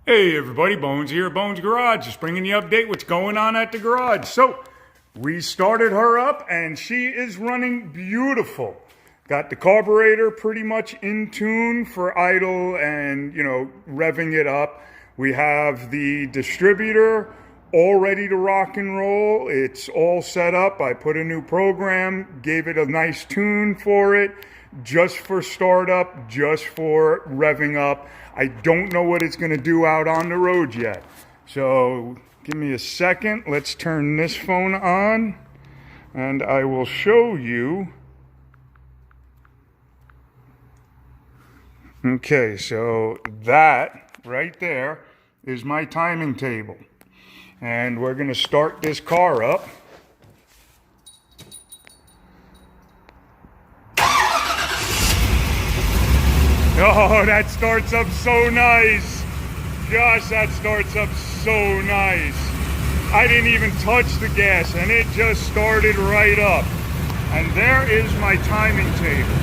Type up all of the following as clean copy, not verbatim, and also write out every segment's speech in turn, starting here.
Hey everybody, Bones here, Bones Garage, just bringing you update what's going on at the garage. So, we started her up and she is running beautiful. Got the carburetor pretty much in tune for idle and, revving it up. We have the distributor all ready to rock and roll. It's all set up. I put a new program, gave it a nice tune for it, just for startup, just for revving up. I don't know what it's going to do out on the road yet. So give me a second. Let's turn this phone on and I will show you. Okay, so that right there is my timing table. And we're going to start this car up. Oh, that starts up so nice. Gosh, that starts up so nice. I didn't even touch the gas and it just started right up. And there is my timing table.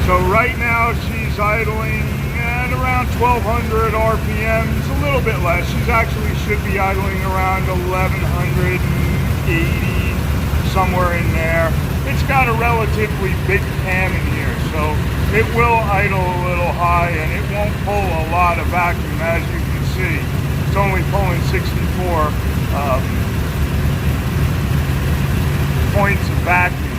So right now she's idling at around 1200 RPMs, a little bit less. She's actually should be idling around 1180, somewhere in there. It's got a relatively big cam in here, so it will idle a little high and it won't pull a lot of vacuum. As you can see, it's only pulling 64 points of vacuum.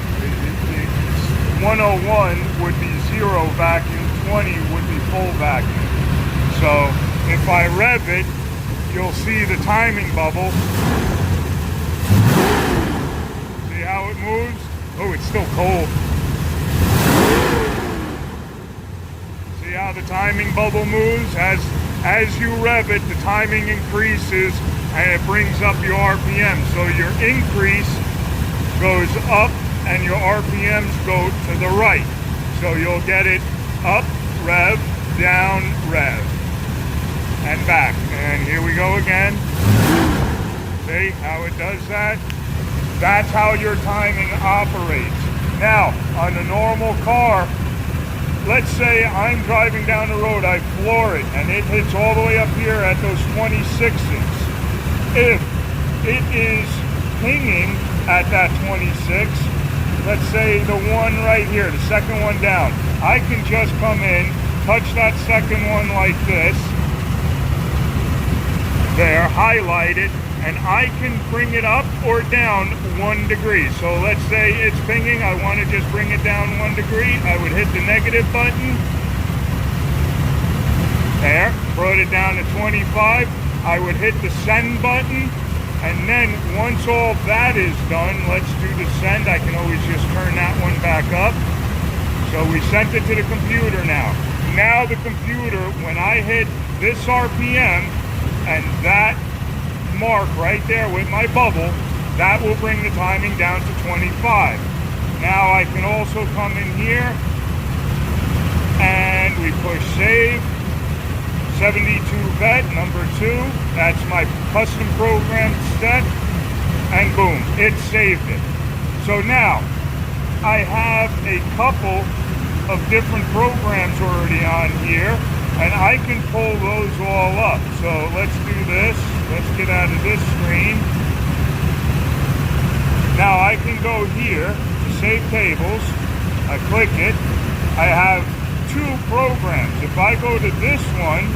101 would be zero vacuum, 20 would be full vacuum. So if I rev it, you'll see the timing bubble. See how it moves? Oh, it's still cold. See how the timing bubble moves? As you rev it, the timing increases and it brings up your RPM. So your increase goes up and your RPMs go to the right. So you'll get it up, rev, down, rev, and back. And here we go again. See how it does that? That's how your timing operates. Now, on a normal car, let's say I'm driving down the road, I floor it, and it hits all the way up here at those 26s. If it is pinging at that 26, let's say the one right here, the second one down, I can just come in, touch that second one like this, there, highlight it, and I can bring it up or down 1 degree. So let's say it's pinging, I want to just bring it down 1 degree. I would hit the negative button. There, brought it down to 25. I would hit the send button. And then once all that is done, let's do the send. I can always just turn that one back up. So we sent it to the computer now. Now the computer, when I hit this RPM and that mark right there with my bubble, that will bring the timing down to 25. Now I can also come in here and we push save. 72 vet number 2, that's my custom program set, and boom, it saved it. So now I have a couple of different programs already on here and I can pull those all up. So let's do this. Let's get out of this screen. Now I can go here to save tables. I click it. I have 2 programs. If I go to this one,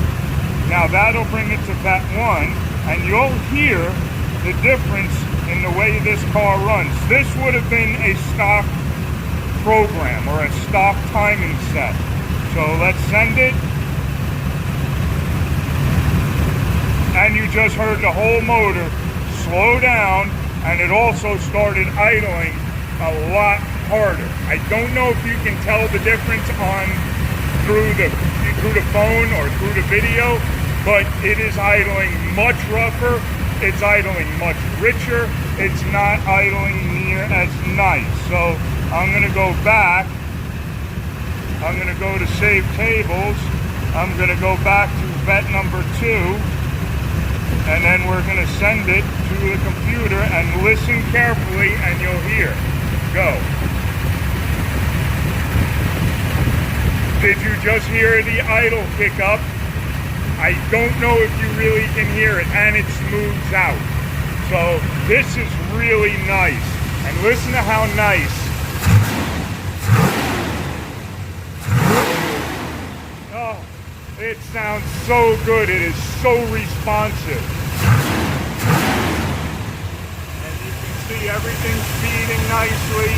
now that'll bring it to that one, and you'll hear the difference in the way this car runs. This would have been a stock program or a stock timing set. So let's send it. And you just heard the whole motor slow down, and it also started idling a lot harder. I don't know if you can tell the difference through the phone or through the video, but it is idling much rougher. It's idling much richer. It's not idling near as nice. So I'm going to go back. I'm going to go to save tables. I'm going to go back to vet number 2. And then we're going to send it to the computer and listen carefully and you'll hear. Go. Did you just hear the idle kick up? I don't know if you really can hear it, and it smooths out. So this is really nice. And listen to how nice. Oh, it sounds so good. It is so responsive. And you can see everything's feeding nicely.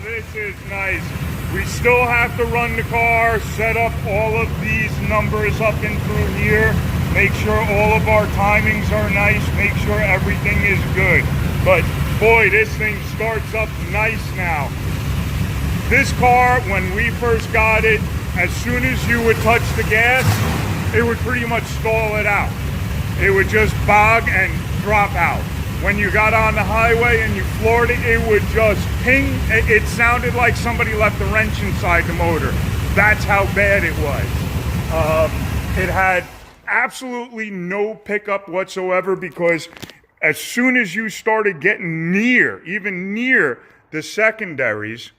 This is nice. We still have to run the car, set up all of these numbers up and through here, make sure all of our timings are nice, make sure everything is good. But boy, this thing starts up nice now. This car, when we first got it, as soon as you would touch the gas, it would pretty much stall it out. It would just bog and drop out. When you got on the highway and you floored it, it would just ping. It sounded like somebody left a wrench inside the motor. That's how bad it was. It had absolutely no pickup whatsoever, because as soon as you started getting near, even near the secondaries,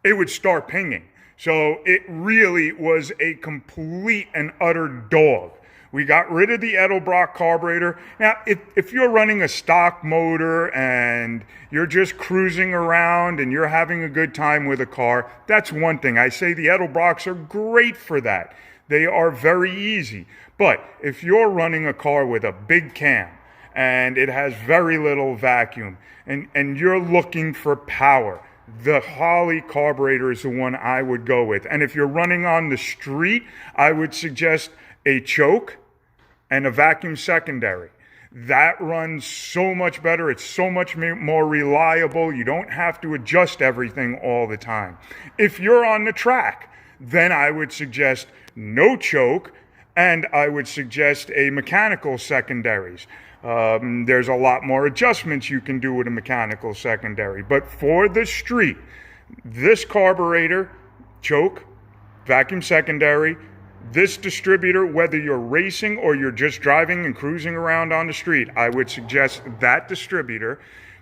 it would start pinging. So it really was a complete and utter dog. We got rid of the Edelbrock carburetor. Now, if you're running a stock motor and you're just cruising around and you're having a good time with a car, that's one thing. I say the Edelbrocks are great for that. They are very easy. But if you're running a car with a big cam and it has very little vacuum and you're looking for power, the Holley carburetor is the one I would go with. And if you're running on the street, I would suggest a choke and a vacuum secondary. That runs so much better. It's so much more reliable. You don't have to adjust everything all the time. If you're on the track, then I would suggest no choke, and I would suggest a mechanical secondaries. There's a lot more adjustments you can do with a mechanical secondary. But for the street, this carburetor, choke, vacuum secondary, this distributor, whether you're racing or you're just driving and cruising around on the street, I would suggest that distributor.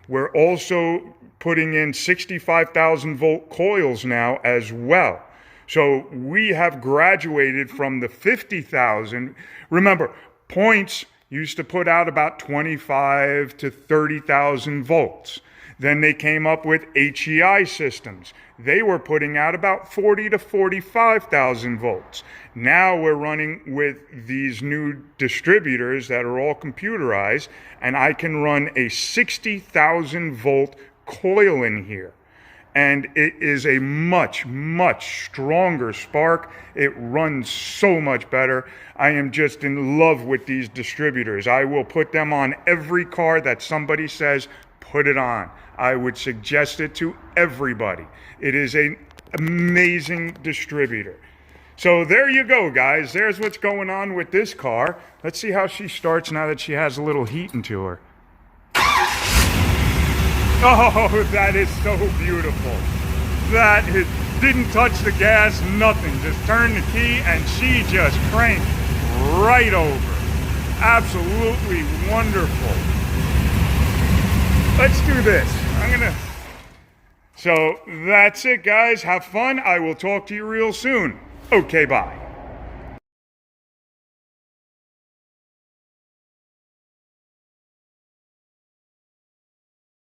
We're also putting in 65,000 volt coils now as well. So we have graduated from the 50,000. Remember, points used to put out about 25 to 30,000 volts. Then they came up with HEI systems. They were putting out about 40 to 45,000 volts. Now we're running with these new distributors that are all computerized, and I can run a 60,000 volt coil in here. And it is a much, much stronger spark. It runs so much better. I am just in love with these distributors. I will put them on every car that somebody says, put it on. I would suggest it to everybody. It is an amazing distributor. So there you go, guys. There's what's going on with this car. Let's see how she starts now that she has a little heat into her. Oh, that is so beautiful. That it didn't touch the gas, nothing. Just turned the key and she just cranked right over. Absolutely wonderful. Let's do this. So that's it, guys. Have fun. I will talk to you real soon. Okay, bye.